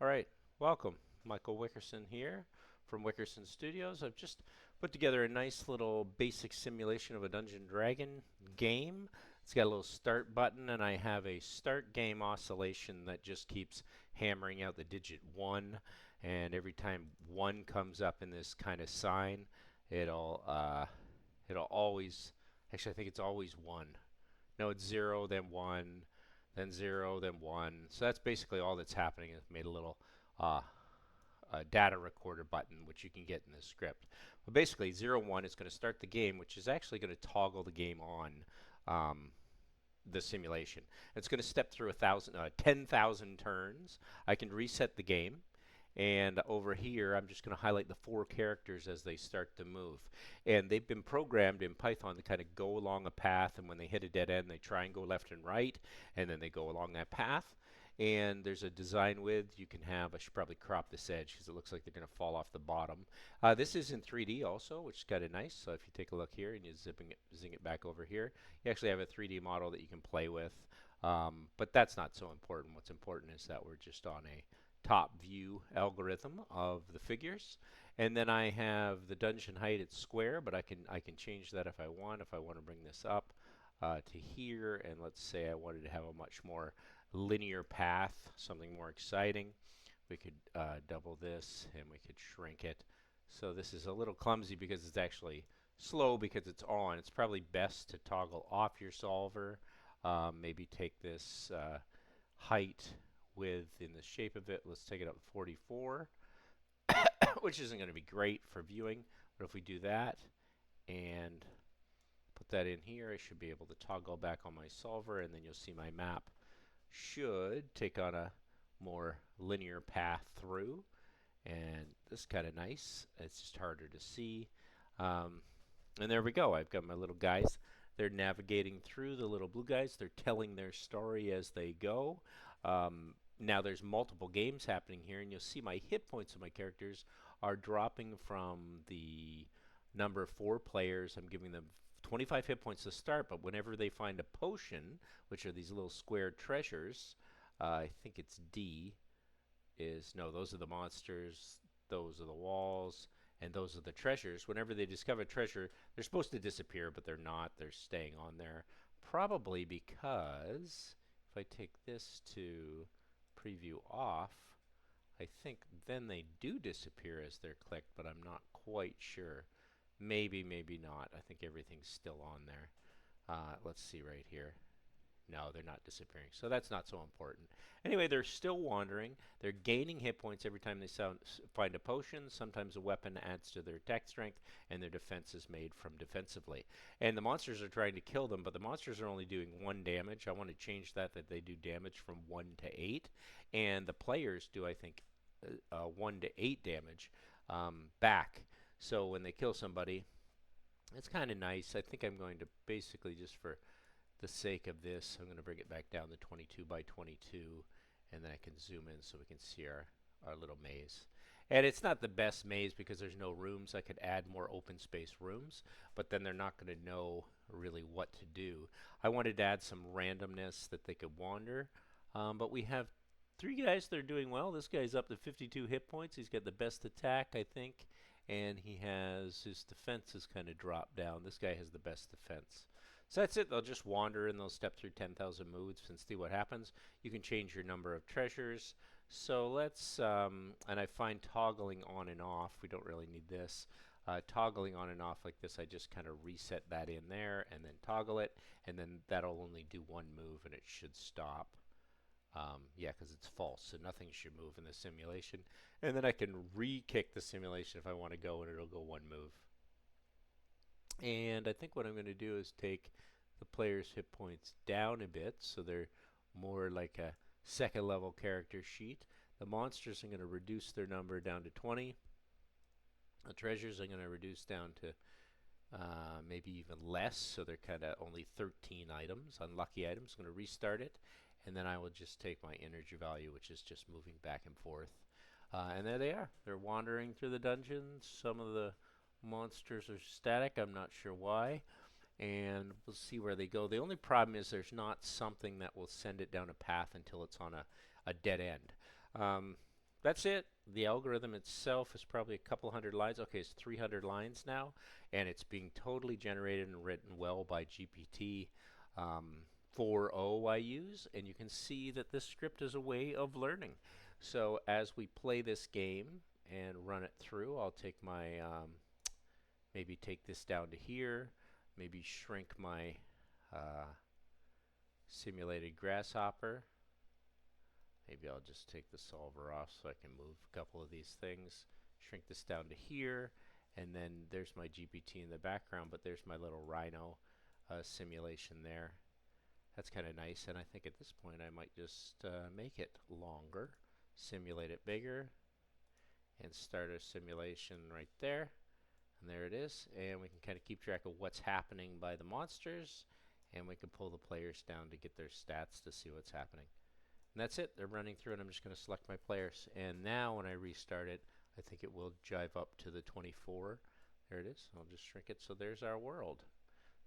All right, welcome. Michael Wickerson here from Wickerson Studios. I've just put together a nice little basic simulation of a Dungeon Dragon game. It's got a little start button, and I have a start game oscillation that just keeps hammering out the digit 1. And every time 1 comes up in this kind of sign, it'll it'll always, actually I think it's always 1. No, it's 0, then 1, then 0, then 1. So that's basically all that's happening. It's made a little uh, data recorder button, which you can get in this script. But basically, 0, 1 is going to start the game, which is actually going to toggle the game on the simulation. It's going to step through 10,000 turns. I can reset the game. And over here, I'm just going to highlight the 4 characters as they start to move. And they've been programmed in Python to kind of go along a path, and when they hit a dead end, they try and go left and right, and then they go along that path. And there's a design width you can have. I should probably crop this edge because it looks like they're going to fall off the bottom. This is in 3D also, which is kind of nice. So if you take a look here and you zing it back over here, you actually have a 3D model that you can play with. But that's not so important. What's important is that we're just on a top view algorithm of the figures, and then I have the dungeon height at square, but I can change that if I want. If I want to bring this up to here, and let's say I wanted to have a much more linear path, something more exciting, we could double this and we could shrink it. So this is a little clumsy because it's actually slow because it's on. It's probably best to toggle off your solver. Maybe take this height width in the shape of it. Let's take it up to 44, which isn't going to be great for viewing. But if we do that and put that in here, I should be able to toggle back on my solver, and then you'll see my map should take on a more linear path through. And this is kind of nice. It's just harder to see. And there we go. I've got my little guys. They're navigating through, the little blue guys. They're telling their story as they go. Now there's multiple games happening here, and you'll see my hit points of my characters are dropping from the number 4 players. I'm giving them 25 hit points to start, but whenever they find a potion, which are these little square treasures, I think it's D, no, those are the monsters, those are the walls, and those are the treasures. Whenever they discover a treasure, they're supposed to disappear, but they're not. They're staying on there. Probably because if I take this to preview off, I think then they do disappear as they're clicked, but I'm not quite sure. Maybe, maybe not. I think everything's still on there. Let's see right here. No, they're not disappearing. So that's not so important. Anyway, they're still wandering. They're gaining hit points every time they find a potion. Sometimes a weapon adds to their attack strength, and their defense is made from defensively. And the monsters are trying to kill them, but the monsters are only doing 1 damage. I want to change that they do damage from 1 to 8. And the players do, I think, 1 to 8 damage back. So when they kill somebody, it's kind of nice. I think I'm going to basically, just for the sake of this, I'm going to bring it back down to 22 by 22, and then I can zoom in so we can see our little maze. And it's not the best maze because there's no rooms. I could add more open space rooms, but then they're not going to know really what to do. I wanted to add some randomness that they could wander, but we have 3 guys that are doing well. This guy's up to 52 hit points. He's got the best attack, I think, and he has his defense has kind of dropped down. This guy has the best defense. So that's it. They'll just wander and they'll step through 10,000 moves and see what happens. You can change your number of treasures. So let's, and I find toggling on and off, we don't really need this. Toggling on and off like this, I just kind of reset that in there and then toggle it, and then that'll only do 1 move and it should stop. Yeah, because it's false, so nothing should move in the simulation. And then I can re-kick the simulation if I want to go, and it'll go 1 move. And I think what I'm going to do is take the player's hit points down a bit so they're more like a 2nd level character sheet. The monsters, I'm going to reduce their number down to 20. The treasures, I'm going to reduce down to maybe even less, so they're kind of only 13 items, unlucky items. I'm going to restart it, and then I will just take my energy value, which is just moving back and forth. And there they are. They're wandering through the dungeons. Some of the monsters are static. I'm not sure why. And we'll see where they go. The only problem is there's not something that will send it down a path until it's on a dead end. That's it. The algorithm itself is probably a couple hundred lines. Okay, it's 300 lines now, and it's being totally generated and written well by GPT 4.0 I use, and you can see that this script is a way of learning. So as we play this game and run it through, I'll take my, maybe take this down to here, maybe shrink my simulated grasshopper. Maybe I'll just take the solver off so I can move a couple of these things, shrink this down to here, and then there's my GPT in the background, but there's my little Rhino simulation there. That's kind of nice, and I think at this point I might just make it longer, simulate it bigger, and start a simulation right there. And there it is, and we can kind of keep track of what's happening by the monsters, and we can pull the players down to get their stats to see what's happening. And that's it. They're running through, and I'm just going to select my players. And now when I restart it, I think it will jive up to the 24. There it is. I'll just shrink it. So there's our world.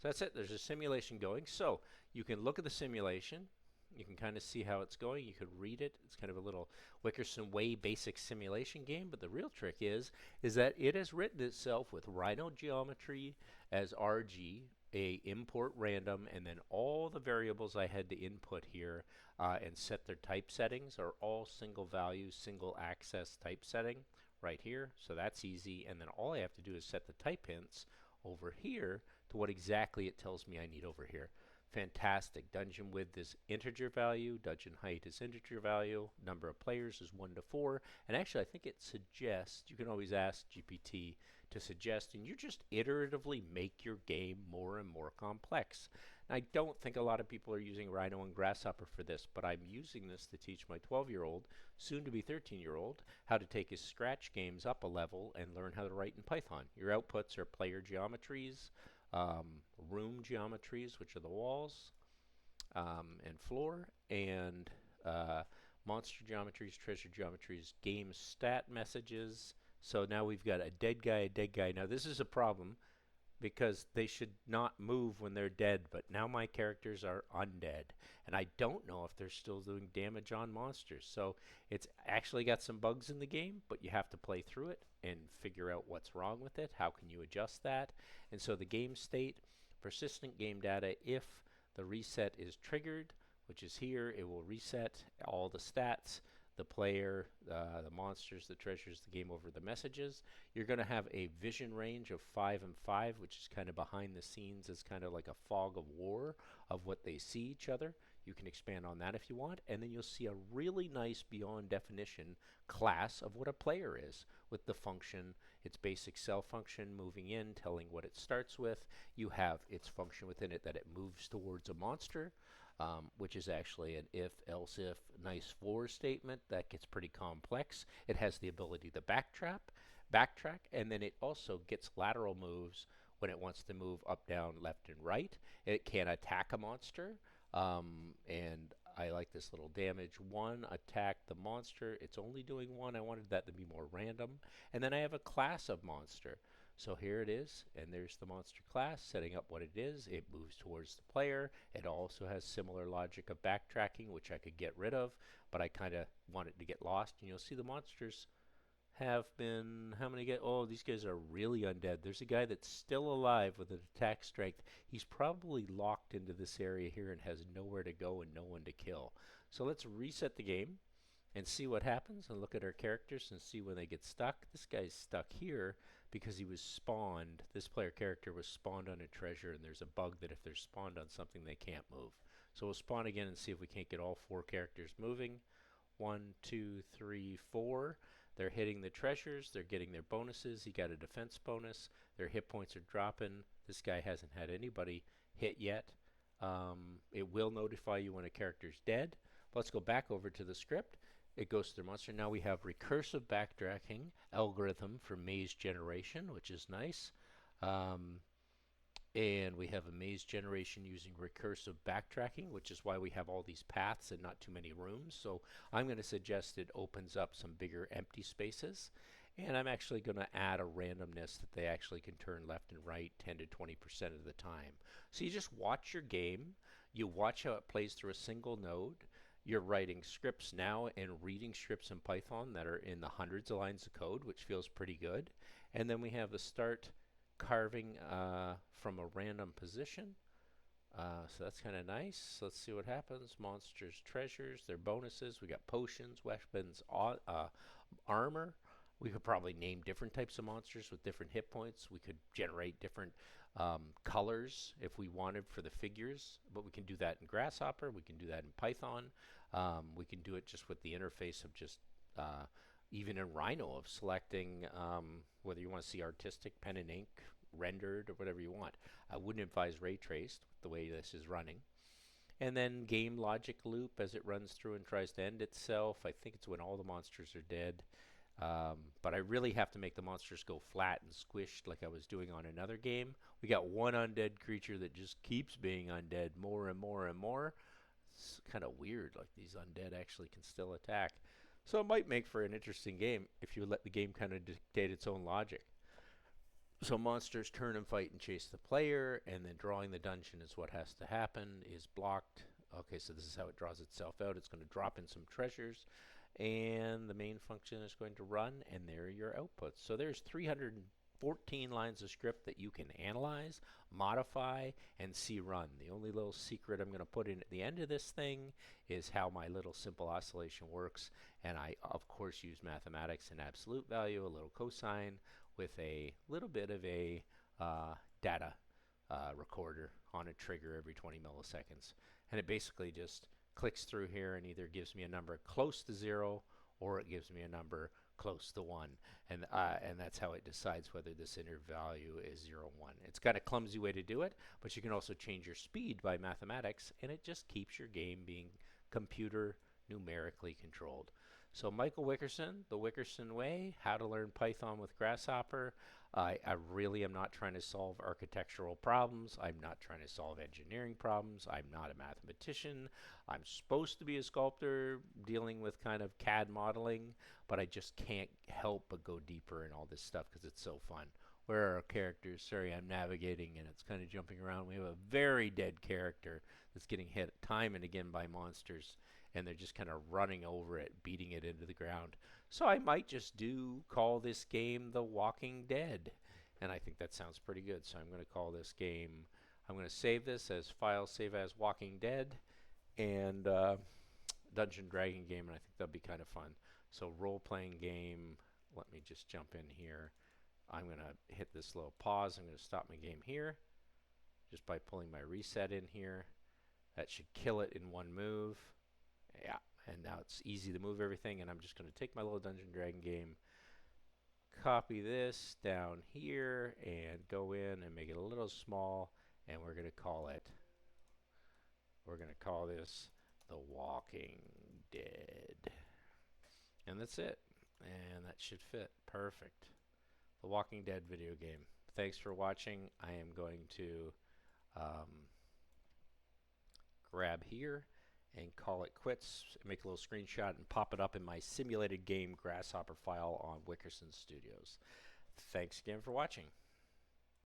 So that's it. There's a simulation going. So you can look at the simulation. You can kind of see how it's going. You could read it. It's kind of a little Wickerson way basic simulation game. But the real trick is that it has written itself with Rhino geometry as RG, a import random, and then all the variables I had to input here and set their type settings are all single value, single access type setting right here. So that's easy. And then all I have to do is set the type hints over here to what exactly it tells me I need over here. Fantastic. Dungeon width is integer value, dungeon height is integer value, number of players is 1 to 4, and actually I think it suggests, you can always ask GPT to suggest, and you just iteratively make your game more and more complex. And I don't think a lot of people are using Rhino and Grasshopper for this, but I'm using this to teach my 12-year-old, soon to be 13-year-old, how to take his Scratch games up a level and learn how to write in Python. Your outputs are player geometries, room geometries, which are the walls and floor, and monster geometries, treasure geometries, game stat messages. So now we've got a dead guy, a dead guy. Now this is a problem because they should not move when they're dead, but now my characters are undead, and I don't know if they're still doing damage on monsters. So it's actually got some bugs in the game, but you have to play through it and figure out what's wrong with it. How can you adjust that? And so the game state, persistent game data, if the reset is triggered, which is here, it will reset all the stats, the player, the monsters, the treasures, the game over, the messages. You're going to have a vision range of 5 and 5, which is kind of behind the scenes. It's kind of like a fog of war of what they see each other. You can expand on that if you want. And then you'll see a really nice beyond definition class of what a player is with the function, its basic cell function moving in, telling what it starts with. You have its function within it that it moves towards a monster. Which is actually an if, else if, nice for statement. That gets pretty complex. It has the ability to backtrack, and then it also gets lateral moves when it wants to move up, down, left, and right. It can attack a monster, and I like this little damage 1, attack the monster. It's only doing 1. I wanted that to be more random. And then I have a class of monster. So here it is, and there's the monster class setting up what it is. It moves towards the player. It also has similar logic of backtracking, which I could get rid of, but I kind of want it to get lost. And you'll see the monsters have been, how many guys? Oh, these guys are really undead. There's a guy that's still alive with an attack strength. He's probably locked into this area here and has nowhere to go and no one to kill. So let's reset the game and see what happens and look at our characters and see when they get stuck. This guy's stuck here because he was spawned. This player character was spawned on a treasure, and there's a bug that if they're spawned on something, they can't move. So we'll spawn again and see if we can't get all 4 characters moving. 1, 2, 3, 4. They're hitting the treasures. They're getting their bonuses. He got a defense bonus. Their hit points are dropping. This guy hasn't had anybody hit yet. It will notify you when a character's dead. Let's go back over to the script. It goes to the monster. Now we have recursive backtracking algorithm for maze generation, which is nice. And we have a maze generation using recursive backtracking, which is why we have all these paths and not too many rooms. So I'm going to suggest it opens up some bigger empty spaces. And I'm actually going to add a randomness that they actually can turn left and right 10 to 20% of the time. So you just watch your game. You watch how it plays through a single node. You're writing scripts now and reading scripts in Python that are in the hundreds of lines of code, which feels pretty good. And then we have the start carving from a random position. So that's kind of nice. Let's see what happens. Monsters, treasures, their bonuses. We got potions, weapons, armor. We could probably name different types of monsters with different hit points. We could generate different colors if we wanted for the figures, but we can do that in Grasshopper. We can do that in Python. We can do it just with the interface of just even in Rhino of selecting whether you want to see artistic, pen and ink, rendered, or whatever you want. I wouldn't advise ray traced the way this is running. And then game logic loop as it runs through and tries to end itself. I think it's when all the monsters are dead. But I really have to make the monsters go flat and squished like I was doing on another game. We got one undead creature that just keeps being undead more and more and more. It's kind of weird, like these undead actually can still attack. So it might make for an interesting game if you let the game kind of dictate its own logic. So monsters turn and fight and chase the player, and then drawing the dungeon is what has to happen, is blocked. Okay, so this is how it draws itself out. It's going to drop in some treasures, and the main function is going to run, and there are your outputs. So there's 314 lines of script that you can analyze, modify, and see run. The only little secret I'm going to put in at the end of this thing is how my little simple oscillation works, and I, of course, use mathematics and absolute value, a little cosine, with a little bit of a data recorder on a trigger every 20 milliseconds. And it basically just clicks through here and either gives me a number close to 0 or it gives me a number close to 1. And that's how it decides whether this inner value is 0, 1. It's got a clumsy way to do it, but you can also change your speed by mathematics, and it just keeps your game being computer numerically controlled. So Michael Wickerson, The Wickerson Way, How to Learn Python with Grasshopper. I really am not trying to solve architectural problems. I'm not trying to solve engineering problems. I'm not a mathematician. I'm supposed to be a sculptor dealing with kind of CAD modeling, but I just can't help but go deeper in all this stuff because it's so fun. Where are our characters? Sorry, I'm navigating and it's kind of jumping around. We have a very dead character that's getting hit time and again by monsters, and they're just kind of running over it, beating it into the ground. So I might just call this game The Walking Dead, and I think that sounds pretty good. So I'm going to call this game, I'm going to save this as file save as Walking Dead, and Dungeon Dragon game, and I think that'll be kind of fun. So role-playing game, let me just jump in here. I'm going to hit this little pause. I'm going to stop my game here just by pulling my reset in here. That should kill it in one move. Yeah, and now it's easy to move everything, and I'm just going to take my little Dungeon Dragon game, copy this down here, and go in and make it a little small, and we're going to call this The Walking Dead. And that's it. And that should fit. Perfect. The Walking Dead video game. Thanks for watching. I am going to grab here and call it quits, make a little screenshot and pop it up in my simulated game Grasshopper file on Wickerson Studios. Thanks again for watching.